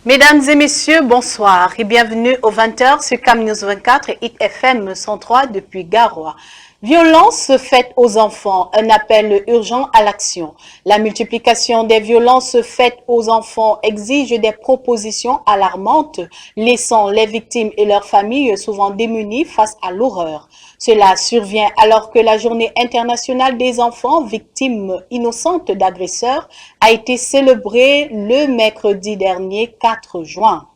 Mesdames et messieurs, bonsoir et bienvenue au 20h sur Cam News 24 et Hit FM 103 depuis Garoua. Violence faites aux enfants, un appel urgent à l'action. La multiplication des violences faites aux enfants exige des propositions alarmantes, laissant les victimes et leurs familles souvent démunies face à l'horreur. Cela survient alors que la journée internationale des enfants victimes innocentes d'agresseurs a été célébrée le mercredi dernier 4 juin.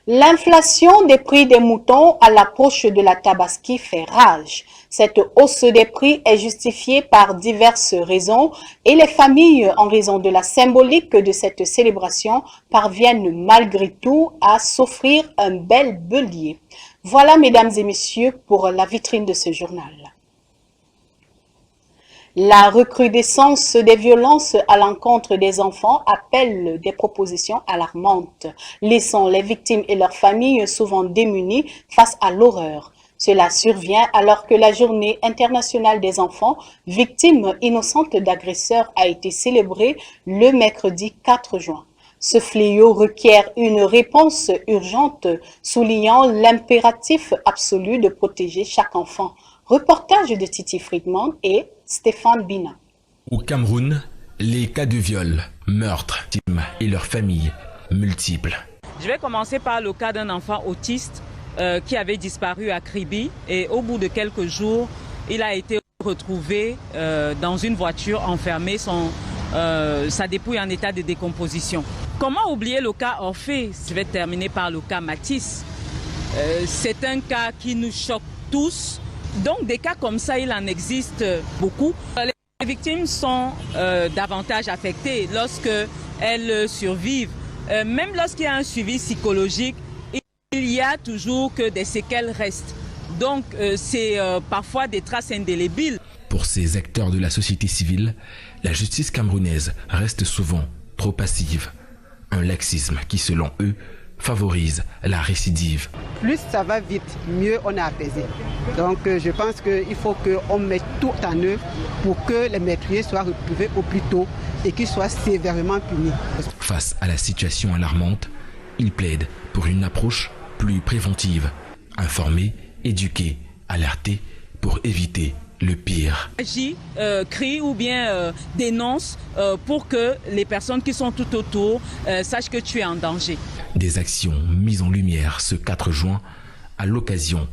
L'inflation des prix des moutons à l'approche de la Tabaski fait rage. Cette hausse des prix est justifiée par diverses raisons et les familles, en raison de la symbolique de cette célébration, parviennent malgré tout à s'offrir un bel bélier. Voilà, mesdames et messieurs, pour la vitrine de ce journal. La recrudescence des violences à l'encontre des enfants appelle des propositions alarmantes, laissant les victimes et leurs familles souvent démunies face à l'horreur. Cela survient alors que la journée internationale des enfants victimes innocentes d'agresseurs a été célébrée le mercredi 4 juin. Ce fléau requiert une réponse urgente, soulignant l'impératif absolu de protéger chaque enfant. Reportage de Titi Friedman et Stéphane Bina. Au Cameroun, les cas de viol, meurtres et leurs familles multiples. Je vais commencer par le cas d'un enfant autiste qui avait disparu à Kribi et au bout de quelques jours, il a été retrouvé dans une voiture enfermée, sa dépouille en état de décomposition. Comment oublier le cas Orphée? Je vais terminer par le cas Matisse. C'est un cas qui nous choque tous. Donc des cas comme ça, il en existe beaucoup. Les victimes sont davantage affectées lorsque elles survivent. Même lorsqu'il y a un suivi psychologique, il y a toujours que des séquelles restent. Donc c'est parfois des traces indélébiles. Pour ces acteurs de la société civile, la justice camerounaise reste souvent trop passive. Un laxisme qui, selon eux, favorise la récidive. Plus ça va vite, mieux on est apaisé. Donc je pense qu'il faut qu'on mette tout en œuvre pour que les meurtriers soient retrouvés au plus tôt et qu'ils soient sévèrement punis. Face à la situation alarmante, ils plaident pour une approche plus préventive, informer, éduquer, alerter pour éviter le pire. Agis, crie ou bien dénonce pour que les personnes qui sont tout autour sachent que tu es en danger. Des actions mises en lumière ce 4 juin à l'occasion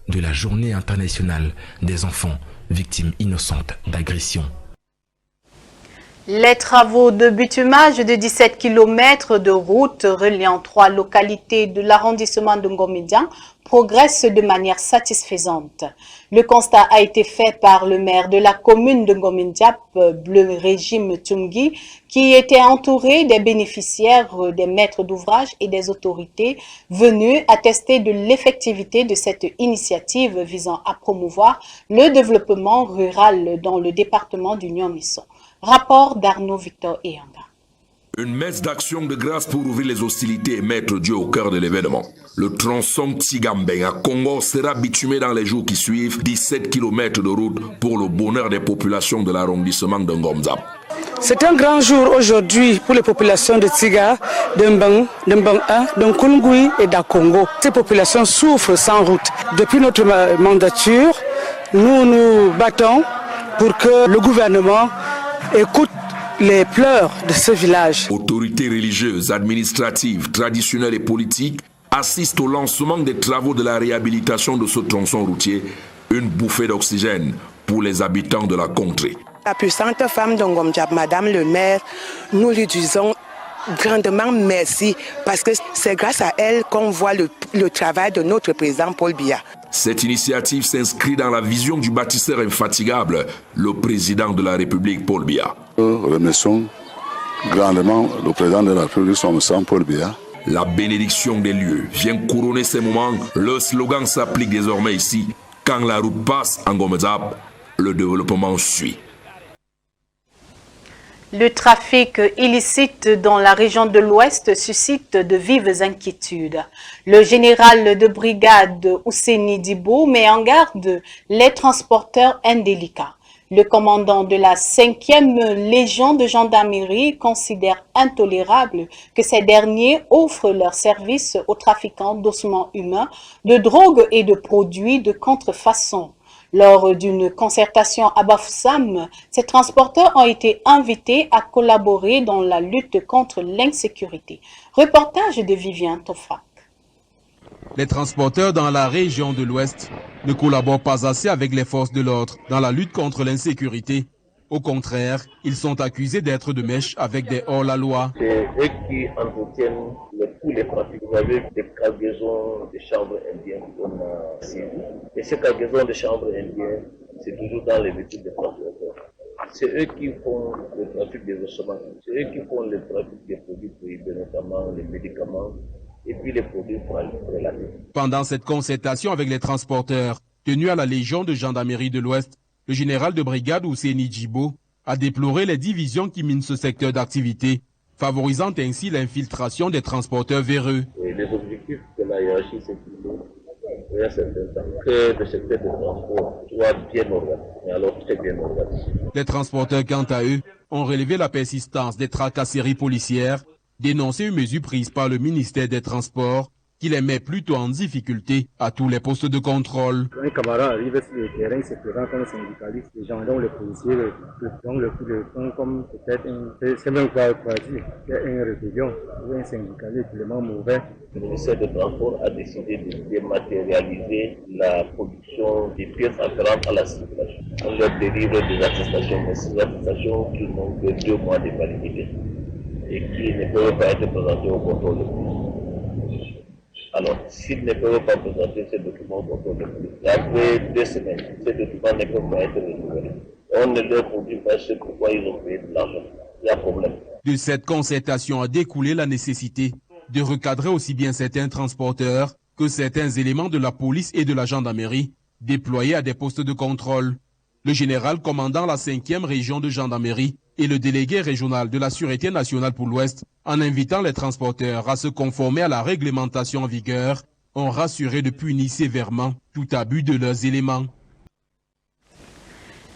de la Journée internationale des enfants victimes innocentes d'agression. Les travaux de bitumage de 17 km de route reliant 3 localités de l'arrondissement de Ngomédian progressent de manière satisfaisante. Le constat a été fait par le maire de la commune de Ngomédiap, le régime Tungui, qui était entouré des bénéficiaires, des maîtres d'ouvrage et des autorités venus attester de l'effectivité de cette initiative visant à promouvoir le développement rural dans le département du Nion-Misson. Rapport d'Arnaud Victor Eyanga. Une messe d'action de grâce pour ouvrir les hostilités et mettre Dieu au cœur de l'événement. Le tronçon Tsigambeng à Congo sera bitumé dans les jours qui suivent, 17 km de route pour le bonheur des populations de l'arrondissement de Ngomzap. C'est un grand jour aujourd'hui pour les populations de Tsiga, de Mbang 1, de Nkungui et d'Akongo. Ces populations souffrent sans route. Depuis notre mandature, nous nous battons pour que le gouvernement écoute les pleurs de ce village. Autorités religieuses, administratives, traditionnelles et politiques assistent au lancement des travaux de la réhabilitation de ce tronçon routier, une bouffée d'oxygène pour les habitants de la contrée. La puissante femme d'Ngomdiap, Madame le maire, nous lui disons grandement merci parce que c'est grâce à elle qu'on voit le travail de notre président Paul Biya. Cette initiative s'inscrit dans la vision du bâtisseur infatigable, le président de la République Paul Biya. Nous remercions grandement le président de la République, son sang Paul Biya. La bénédiction des lieux vient couronner ces moments. Le slogan s'applique désormais ici. Quand la route passe en Ngomezab, le développement suit. Le trafic illicite dans la région de l'Ouest suscite de vives inquiétudes. Le général de brigade Ouseni Dibo met en garde les transporteurs indélicats. Le commandant de la 5e Légion de gendarmerie considère intolérable que ces derniers offrent leurs services aux trafiquants d'ossements humains, de drogue et de produits de contrefaçon. Lors d'une concertation à Bafoussam, ces transporteurs ont été invités à collaborer dans la lutte contre l'insécurité. Reportage de Vivien Tofak. Les transporteurs dans la région de l'Ouest ne collaborent pas assez avec les forces de l'ordre dans la lutte contre l'insécurité. Au contraire, ils sont accusés d'être de mèche avec des hors-la-loi. C'est eux qui entretiennent tous les trafics. Vous avez des cargaisons de chanvre indien qu'on a saisies. Et ces cargaisons de chanvre indien, c'est toujours dans les métiers des transporteurs. C'est eux qui font le trafic des ossements. C'est eux qui font le trafic des produits prohibés, notamment les médicaments et puis les produits prélatés. Pendant cette concertation avec les transporteurs, tenue à la Légion de gendarmerie de l'Ouest, le général de brigade Ousseini Djibo a déploré les divisions qui minent ce secteur d'activité, favorisant ainsi l'infiltration des transporteurs véreux. Et les objectifs de la hiérarchie, c'est qu'il y a un certain temps que le secteur de transport soit bien organisé, mais alors très bien organisé. Les transporteurs, quant à eux, ont relevé la persistance des tracasseries policières, dénoncé une mesure prise par le ministère des Transports qui les met plutôt en difficulté à tous les postes de contrôle. Un camarade arrive sur le terrain, se présente comme syndicaliste, les gendarmes, les policiers, donc le coup de fond comme peut-être c'est même quoi dire, il y a une rébellion ou un syndicaliste vraiment mauvais. Le ministère des Transports a décidé de dématérialiser la production des pièces afférentes à la circulation. On leur délivre des attestations, mais ces attestations qui n'ont que 2 mois de validité et qui ne peuvent pas être présentées au contrôle de police. Alors, s'ils ne peuvent pas présenter ces documents au contrôle de police, après 2 semaines, ces documents ne peuvent pas être renouvelés. On ne leur produit pas ce pourquoi ils ont payé de l'argent. Il y a un problème. De cette concertation a découlé la nécessité de recadrer aussi bien certains transporteurs que certains éléments de la police et de la gendarmerie déployés à des postes de contrôle. Le général commandant la 5e région de gendarmerie et le délégué régional de la Sûreté nationale pour l'Ouest, en invitant les transporteurs à se conformer à la réglementation en vigueur, ont rassuré de punir sévèrement tout abus de leurs éléments.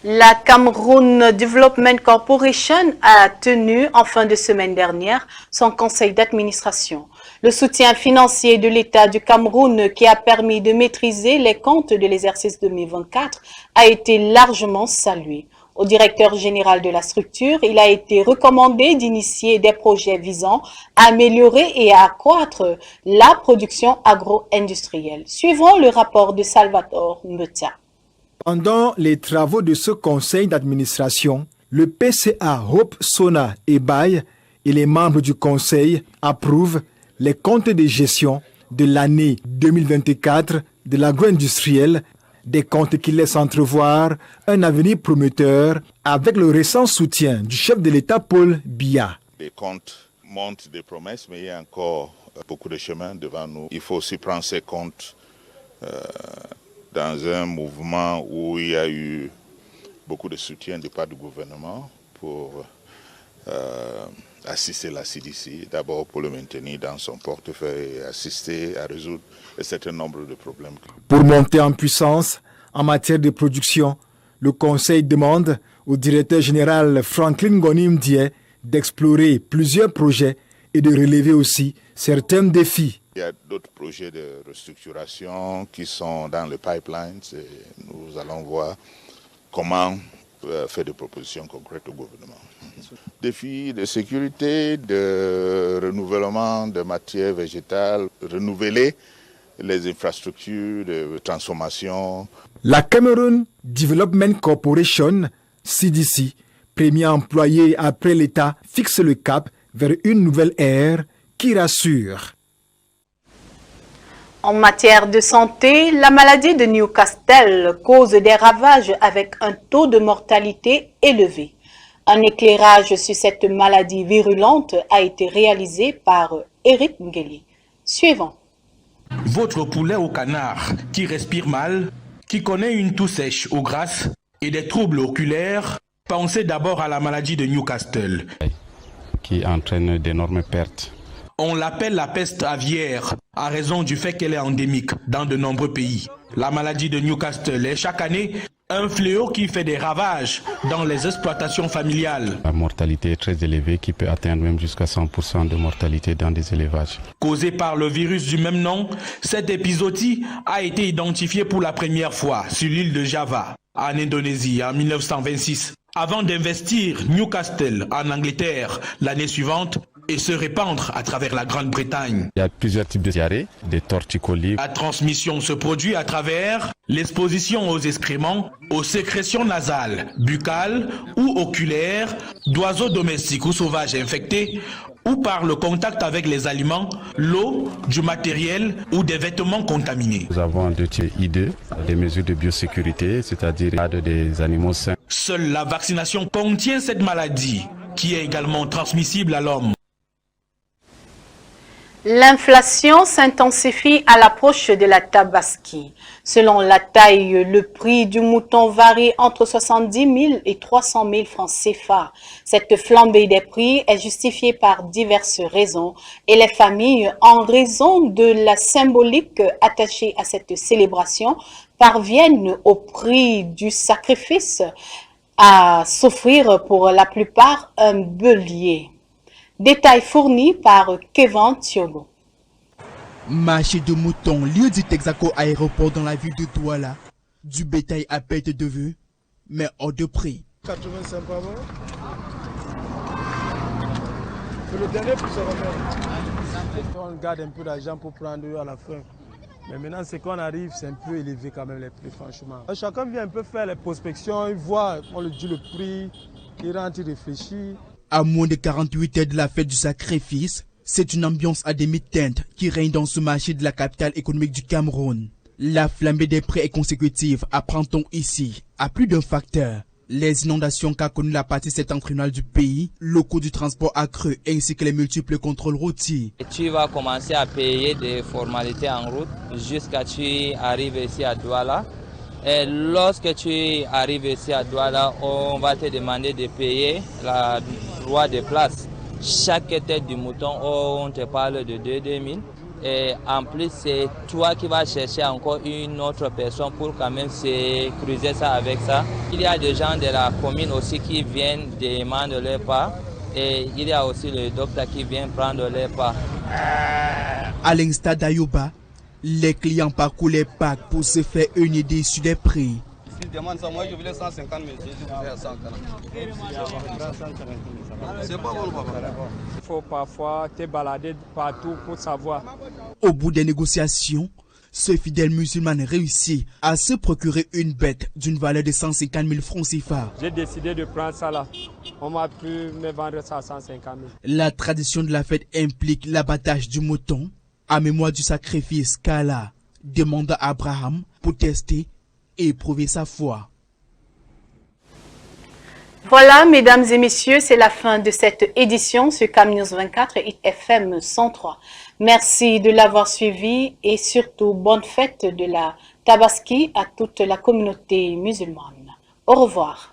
La Cameroon Development Corporation a tenu en fin de semaine dernière son conseil d'administration. Le soutien financier de l'État du Cameroun qui a permis de maîtriser les comptes de l'exercice 2024 a été largement salué. Au directeur général de la structure, il a été recommandé d'initier des projets visant à améliorer et à accroître la production agro-industrielle. Suivons le rapport de Salvatore Mbeta. Pendant les travaux de ce conseil d'administration, le PCA Hope Sona et Baye et les membres du conseil approuvent les comptes de gestion de l'année 2024 de l'agro-industriel, des comptes qui laissent entrevoir un avenir prometteur avec le récent soutien du chef de l'État Paul Biya. Les comptes montrent des promesses, mais il y a encore beaucoup de chemin devant nous. Il faut aussi prendre ces comptes dans un mouvement où il y a eu beaucoup de soutien de part du gouvernement pour assister la CDC, d'abord pour le maintenir dans son portefeuille et assister à résoudre un certain nombre de problèmes. Pour monter en puissance en matière de production, le Conseil demande au directeur général Franklin Gonim Dié d'explorer plusieurs projets et de relever aussi certains défis. Il y a d'autres projets de restructuration qui sont dans le pipeline. Nous allons voir comment faire des propositions concrètes au gouvernement. Défis de sécurité, de renouvellement de matières végétales, renouveler les infrastructures de transformation. La Cameroon Development Corporation, CDC, premier employé après l'État, fixe le cap vers une nouvelle ère qui rassure. En matière de santé, la maladie de Newcastle cause des ravages avec un taux de mortalité élevé. Un éclairage sur cette maladie virulente a été réalisé par Eric Ngeli. Suivant. Votre poulet au canard qui respire mal, qui connaît une toux sèche aux grasses et des troubles oculaires, pensez d'abord à la maladie de Newcastle. Qui entraîne d'énormes pertes. On l'appelle la peste aviaire, à raison du fait qu'elle est endémique dans de nombreux pays. La maladie de Newcastle est chaque année Un fléau qui fait des ravages dans les exploitations familiales. La mortalité est très élevée qui peut atteindre même jusqu'à 100% de mortalité dans des élevages. Causé par le virus du même nom, cette épizootie a été identifiée pour la première fois sur l'île de Java, en Indonésie, en 1926, avant d'investir Newcastle en Angleterre l'année suivante et se répandre à travers la Grande-Bretagne. Il y a plusieurs types de diarrhées, des torticolis. La transmission se produit à travers l'exposition aux excréments, aux sécrétions nasales, buccales ou oculaires d'oiseaux domestiques ou sauvages infectés, ou par le contact avec les aliments, l'eau, du matériel ou des vêtements contaminés. Nous avons un dossier I2, des mesures de biosécurité, c'est-à-dire des animaux sains. Seule la vaccination contient cette maladie, qui est également transmissible à l'homme. L'inflation s'intensifie à l'approche de la Tabaski. Selon la taille, le prix du mouton varie entre 70 000 et 300 000 francs CFA. Cette flambée des prix est justifiée par diverses raisons et les familles, en raison de la symbolique attachée à cette célébration, parviennent au prix du sacrifice à s'offrir pour la plupart un bélier. Détails fournis par Kevin Thiolo. Marché de moutons, lieu du Texaco aéroport dans la ville de Douala. Du bétail à perte de vue, mais hors de prix. 85 par mois. Le dernier pour se remettre. On garde un peu d'argent pour prendre à la fin. Mais maintenant, c'est qu'on arrive, c'est un peu élevé quand même les prix, franchement. Chacun vient un peu faire les prospections, il voit, on lui dit le prix, il rentre, il réfléchit. À moins de 48 heures de la fête du sacrifice, c'est une ambiance à demi-teinte qui règne dans ce marché de la capitale économique du Cameroun. La flambée des prix est consécutive, apprend-on ici, à plus d'un facteur. Les inondations qu'a connu la partie septentrionale du pays, le coût du transport accru ainsi que les multiples contrôles routiers. Tu vas commencer à payer des formalités en route jusqu'à ce que tu arrives ici à Douala. Et lorsque tu arrives ici à Douala, on va te demander de payer la droit de place. Chaque tête du mouton, on te parle de 2 000. Et en plus, c'est toi qui vas chercher encore une autre personne pour quand même se creuser ça avec ça. Il y a des gens de la commune aussi qui viennent demander leur part. Et il y a aussi le docteur qui vient prendre leur part. À l'instar d'Ayoba, les clients parcourent les packs pour se faire une idée sur les prix. S'ils demandent ça, moi je voulais 150 000, je vais à 140. C'est pas bon, papa. Il faut parfois te balader partout pour savoir. Au bout des négociations, ce fidèle musulman réussit à se procurer une bête d'une valeur de 150 000 francs CFA. J'ai décidé de prendre ça là. On m'a pu me vendre ça à 150 000. La tradition de la fête implique l'abattage du mouton. À mémoire du sacrifice qu'Allah demanda à Abraham pour tester et prouver sa foi. Voilà, mesdames et messieurs, c'est la fin de cette édition sur Cam News 24 et FM 103. Merci de l'avoir suivi et surtout bonne fête de la Tabaski à toute la communauté musulmane. Au revoir.